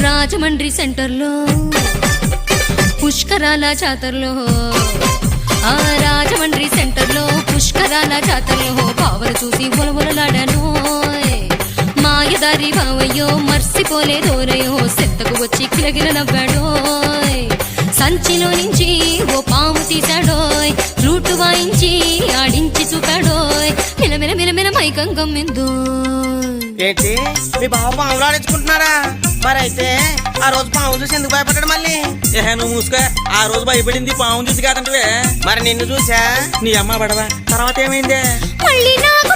రాజమండ్రి సెంటర్లో పుష్కరాల జాతరలో ఆ రాజమండ్రి సెంటర్లో పుష్కరాల జాతరలో పావలు చూసి ఒలొలలాడాను మాయదారి బావయ్యో మర్సిపోలేదోరయో సెత్తకు వచ్చి కిలగిల నవ్వాడో సంచిలో నుంచి ఓ పాము తీశాడోయ్ ఫ్లూటు వాయించి ఆడించి చూపాడోయ్ మిలమిల మిలమిల మైకం గమ్మిందో. ఏంటి మీ బావ పాములు ఆడించుకుంటున్నారా? మరైతే ఆ రోజు పాము చూసి ఎందుకు భయపడ్డాడు మళ్ళీ? నువ్వు మూసుకో. ఆ రోజు భయపడింది పాము చూసి కాదంటే. మరి నిన్ను చూసా. నీ అమ్మ పడవా తర్వాత ఏమైందే? మళ్ళీ నాకు